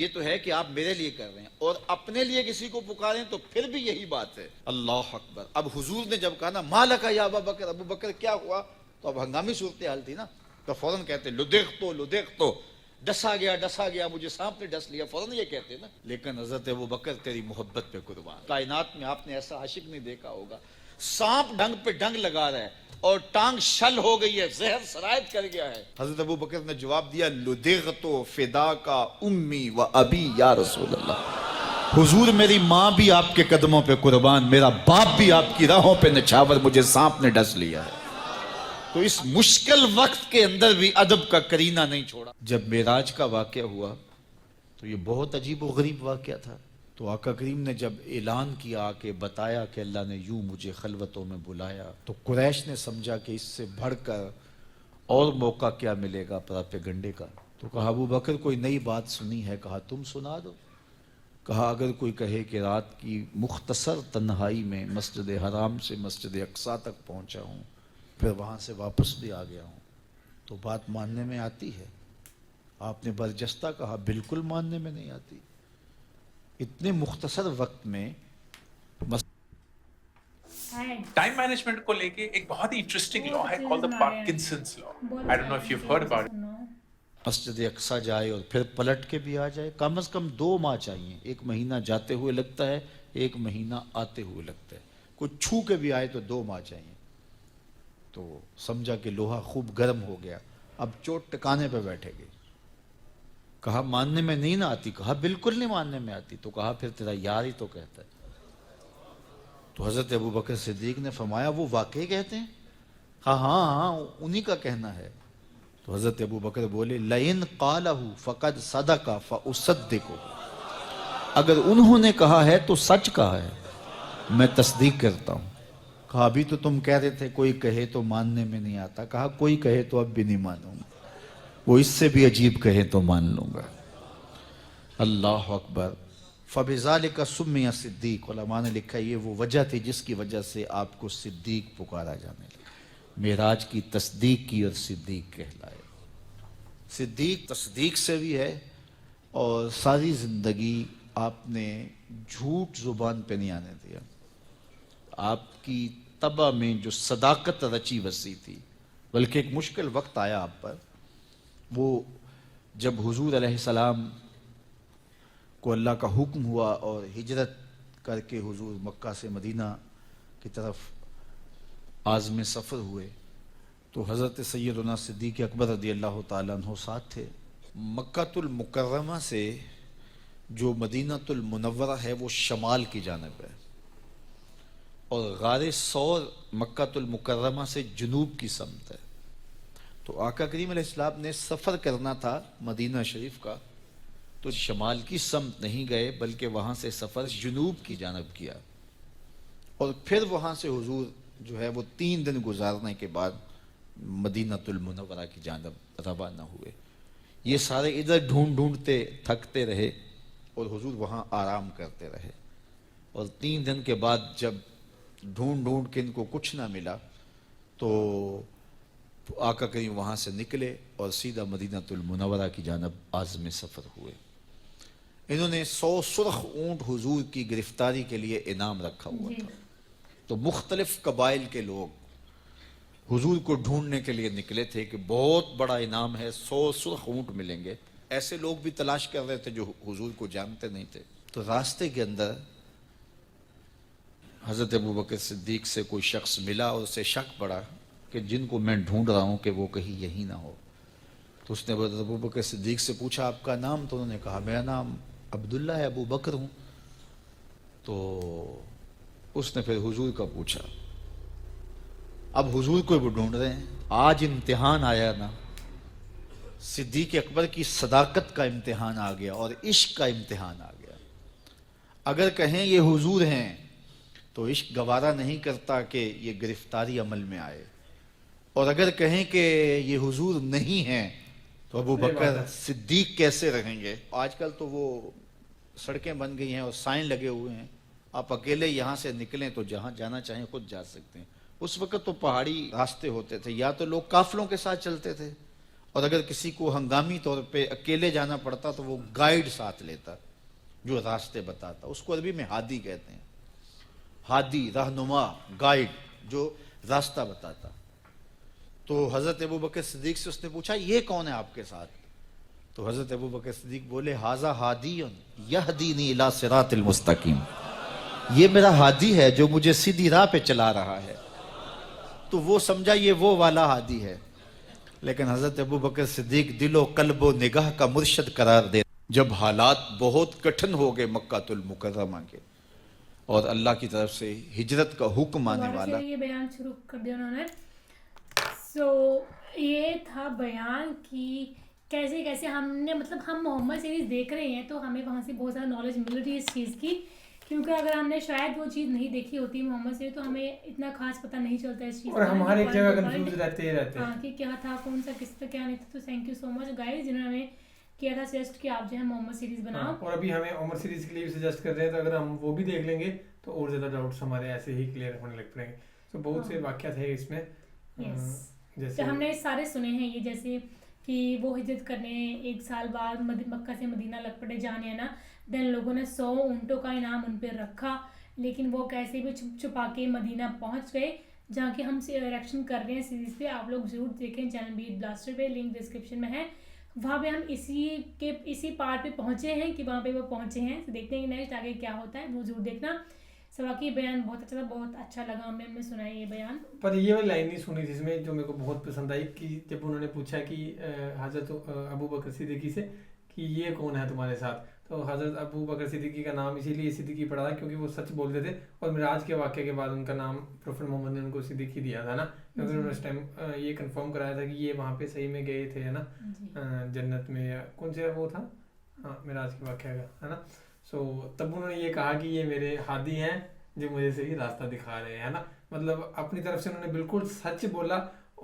یہ تو ہے کہ آپ میرے لیے کر رہے ہیں، اور اپنے لیے کسی کو پکاریں تو پھر بھی یہی بات ہے۔ اللہ اکبر۔ اب حضور نے جب کہا نا مالک یا ابا بکر، ابو بکر کیا ہوا، تو اب ہنگامی صورتحال تھی نا، تو فوراً کہتے لدغت، ڈسا گیا، مجھے سانپ نے ڈس لیا، فوراً یہ کہتے نا۔ لیکن حضرت ابو بکر تیری محبت پہ قربان، کائنات میں آپ نے ایسا عاشق نہیں دیکھا ہوگا، سانپ ڈنگ پہ ڈنگ لگا رہا ہے اور ٹانگ شل ہو گئی ہے، زہر سرایت کر گیا ہے، حضرت ابو بکر نے جواب دیا لدغت فداک امی و ابی یا رسول اللہ، حضور میری ماں بھی آپ کے قدموں پہ قربان، میرا باپ بھی آپ کی راہوں پہ نچھاور، مجھے سانپ نے ڈس لیا ہے۔ تو اس مشکل وقت کے اندر بھی ادب کا کرینہ نہیں چھوڑا۔ جب معراج کا واقعہ ہوا تو یہ بہت عجیب و غریب واقعہ تھا، تو آقا کریم نے جب اعلان کیا کہ بتایا کہ اللہ نے یوں مجھے خلوتوں میں بلایا، تو قریش نے سمجھا کہ اس سے بڑھ کر اور موقع کیا ملے گا پراپیگنڈے کا، تو کہا ابو بکر کوئی نئی بات سنی ہے، کہا تم سنا دو۔ کہا اگر کوئی کہے کہ رات کی مختصر تنہائی میں مسجد حرام سے مسجد اقصیٰ تک پہنچا ہوں، پھر وہاں سے واپس بھی آ گیا ہوں، تو بات ماننے میں آتی ہے؟ آپ نے برجستہ کہا بالکل ماننے میں نہیں آتی، اتنے مختصر وقت میں ٹائم مینجمنٹ کو لے کے ایک بہت ہی انٹرسٹنگ لا ہے called the Parkinson's law. I don't know if you've heard about it. مسجد اقصیٰ جائے اور پھر پلٹ کے بھی آ جائے، کم از کم 2 ماہ چاہیے، 1 مہینہ جاتے ہوئے لگتا ہے، 1 مہینہ آتے ہوئے لگتا ہے، کوئی چھو کے بھی آئے تو 2 ماہ چاہیے۔ تو سمجھا کہ لوہا خوب گرم ہو گیا، اب چوٹ ٹکانے پہ بیٹھے گئے۔ کہا ماننے میں نہیں نہ آتی، کہا بالکل نہیں ماننے میں آتی، تو کہا پھر تیرا یار ہی تو کہتا ہے۔ تو حضرت ابو بکر صدیق نے فرمایا وہ واقعی کہتے ہیں؟ کہا ہاں انہی کا کہنا ہے۔ تو حضرت ابو بکر بولے لئن قالہ فقد صدق فاصدقہ، اگر انہوں نے کہا ہے تو سچ کہا ہے، میں تصدیق کرتا ہوں۔ کہا ابھی تو تم کہہ رہے تھے کوئی کہے تو ماننے میں نہیں آتا، کہا کوئی کہے تو اب بھی نہیں مانوں گا، وہ اس سے بھی عجیب کہے تو مان لوں گا۔ اللہ اکبر۔ فَبِذَلِكَ سُمِّيَ صدیق، علماء نے لکھا یہ وہ وجہ تھی جس کی وجہ سے آپ کو صدیق پکارا جانے لگا، معراج کی تصدیق کی اور صدیق کہلائے۔ صدیق تصدیق سے بھی ہے، اور ساری زندگی آپ نے جھوٹ زبان پہ نہیں آنے دیا، آپ کی طبع میں جو صداقت رچی وسیع تھی، بلکہ ایک مشکل وقت آیا آپ پر، وہ جب حضور علیہ السلام کو اللہ کا حکم ہوا اور ہجرت کر کے حضور مکہ سے مدینہ کی طرف عازم سفر ہوئے، تو حضرت سیدنا صدیق اکبر رضی اللہ تعالیٰ عنہ ساتھ تھے۔ مکہ المکرمہ سے جو مدینہ المنورہ ہے وہ شمال کی جانب ہے، اور غار ثور مکہ المکرمہ سے جنوب کی سمت ہے۔ تو آقا کریم علیہ السلام نے سفر کرنا تھا مدینہ شریف کا، تو شمال کی سمت نہیں گئے بلکہ وہاں سے سفر جنوب کی جانب کیا، اور پھر وہاں سے حضور جو ہے وہ 3 دن گزارنے کے بعد مدینہ المنورہ کی جانب روانہ ہوئے۔ یہ سارے ادھر ڈھونڈتے تھکتے رہے اور حضور وہاں آرام کرتے رہے، اور 3 دن کے بعد جب ڈھونڈ کے ان کو کچھ نہ ملا تو آقا کریم وہاں سے نکلے اور سیدھا مدینہ المنورہ کی جانب عازم سفر ہوئے۔ انہوں نے 100 سرخ اونٹ حضور کی گرفتاری کے لیے انعام رکھا ہوا تھا، تو مختلف قبائل کے لوگ حضور کو ڈھونڈنے کے لیے نکلے تھے کہ بہت بڑا انعام ہے، 100 سرخ اونٹ ملیں گے۔ ایسے لوگ بھی تلاش کر رہے تھے جو حضور کو جانتے نہیں تھے۔ تو راستے کے اندر حضرت ابو بکر صدیق سے کوئی شخص ملا اور اسے شک پڑا کہ جن کو میں ڈھونڈ رہا ہوں کہ وہ کہیں یہی نہ ہو۔ تو اس نے حضرت ابو بکر صدیق سے پوچھا آپ کا نام؟ تو انہوں نے کہا میرا نام عبداللہ ہے، ابو بکر ہوں۔ تو اس نے پھر حضور کا پوچھا، اب حضور کو وہ ڈھونڈ رہے ہیں، آج امتحان آیا نا، صدیق اکبر کی صداقت کا امتحان آ گیا اور عشق کا امتحان آ گیا۔ اگر کہیں یہ حضور ہیں تو عشق گوارا نہیں کرتا کہ یہ گرفتاری عمل میں آئے، اور اگر کہیں کہ یہ حضور نہیں ہیں تو ابو بکر صدیق کیسے رہیں گے؟ آج کل تو وہ سڑکیں بن گئی ہیں اور سائن لگے ہوئے ہیں، آپ اکیلے یہاں سے نکلیں تو جہاں جانا چاہیں خود جا سکتے ہیں۔ اس وقت تو پہاڑی راستے ہوتے تھے، یا تو لوگ قافلوں کے ساتھ چلتے تھے اور اگر کسی کو ہنگامی طور پہ اکیلے جانا پڑتا تو وہ گائیڈ ساتھ لیتا جو راستے بتاتا. اس کو عربی میں ہادی کہتے ہیں. ہادی، رہنما، گائیڈ جو راستہ بتاتا. تو حضرت ابوبکر صدیق سے اس نے پوچھا یہ کون ہے آپ کے ساتھ؟ تو حضرت ابوبکر صدیق بولے ھذا ہادی یہدینی الی صراط المستقیم، یہ میرا ہادی ہے جو مجھے سیدھی راہ پہ چلا رہا ہے. تو وہ سمجھا یہ وہ والا ہادی ہے. لیکن حضرت ابوبکر صدیق دل و قلب و نگاہ کا مرشد قرار دے. جب حالات بہت کٹھن ہو گئے مکہ المکرمہ کے اور اللہ کی طرف سے ہجرت کا حکم آنے والا. یہ بیان شروع کر دیا انہوں نے. سو یہ تھا بیان کی کیسے کیسے ہم نے مطلب ہم محمد سیریز دیکھ رہے ہیں تو ہمیں وہاں سے بہت زیادہ نالج مل رہی ہے اس چیز کی، کیونکہ اگر ہم نے شاید وہ چیز نہیں دیکھی ہوتی محمد سیریز تو ہمیں اتنا خاص پتہ نہیں چلتا اس چیز اور ہم ہر ایک جگہ کنفیوز رہتے ہیں ہاں کہ کیا تھا کون سا کس پہ کیا نہیں تھا. تو thank you so much guys جنہوں نے کیا تھا سجیسٹ کہ آپ جو ہے محمد سیریز بناؤ. اور ابھی ہمیں عمر سیریز کے لیے بھی سجیسٹ کر رہے ہیں، تو اگر ہم وہ بھی دیکھ لیں گے تو اور زیادہ ڈاؤٹس ہمارے ایسے ہی کلیئر ہونے لگ پڑیں گے. تو بہت سے واقعات ہیں اس میں جیسے ہم نے سارے سنے ہیں یہ، جیسے کہ وہ ہجرت کرنے 1 سال بعد مکہ سے مدینہ لگ پڑے جانے نا. دین لوگوں نے 100 اونٹوں کا انعام ان پہ رکھا، لیکن وہ کیسے بھی چھپ چھپا کے مدینہ پہنچ گئے جہاں کہ ہم ریئیکشن کر رہے ہیں سیریز پہ. آپ لوگ ضرور دیکھیں چینل بیٹ بلاسٹر پہ، لنک ڈسکرپشن میں ہے. وہاں پہ ہم اسی پارٹ پہ پہنچے ہیں کہ وہاں پہ وہ پہنچے ہیں. دیکھتے ہیں نیکسٹ آگے کیا ہوتا ہے وہ ضرور دیکھنا. باقی بیان بہت اچھا تھا، بہت اچھا لگا ہمیں سنا ہے یہ بیان. پر یہ والی لائن نہیں سنی جس میں جو میرے کو بہت پسند آئی کہ جب انہوں نے پوچھا کہ حضرت ابوبکر صدیقی سے کہ یہ کون ہے تمہارے ساتھ، تو حضرت ابوبکر صدیقی کا نام اسی لیے صدیقی پڑا تھا کیونکہ وہ سچ بولتے تھے. اور معراج کے واقعے کے بعد ان کا نام پروفیٹ محمد نے ان کو صدیقی دیا تھا نا، کیونکہ انہوں نے اس ٹائم یہ کنفرم کرایا تھا کہ یہ وہاں پہ صحیح میں گئے تھے نا جنت میں، یا کون سے وہ تھا معراج کے واقعہ کا ہے نا. سو تب انہوں نے یہ کہا کہ یہ میرے ہادی ہیں جو مجھے صحیح راستہ دکھا رہے ہیں نا. مطلب اپنی طرف سے انہوں نے بالکل سچ بولا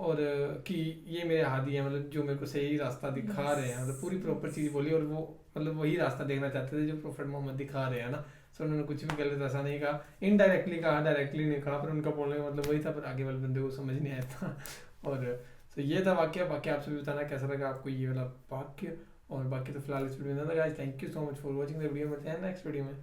اور کہ یہ میرے ہادی ہیں، مطلب جو میرے کو صحیح راستہ دکھا رہے ہیں. مطلب پوری پراپر چیز بولی اور وہ مطلب وہی راستہ دیکھنا چاہتے تھے جو پروفیٹ محمد دکھا رہے ہیں نا. سو انہوں نے کچھ بھی غلط ایسا نہیں کہا، انڈائریکٹلی کہا، ڈائریکٹلی نہیں کہا، پر ان کا بولنے کا مطلب وہی تھا، پر آگے والے بندے کو سمجھ نہیں آیا تھا. اور تو یہ تھا واقعہ. باقی آپ سے بھی بتانا کیسا لگا آپ کو یہ والا واقعہ. اور باقی تو فی الحال اس ویڈیو میں thank you so much for watching the video. ملتے ہیں نیکسٹ ویڈیو میں.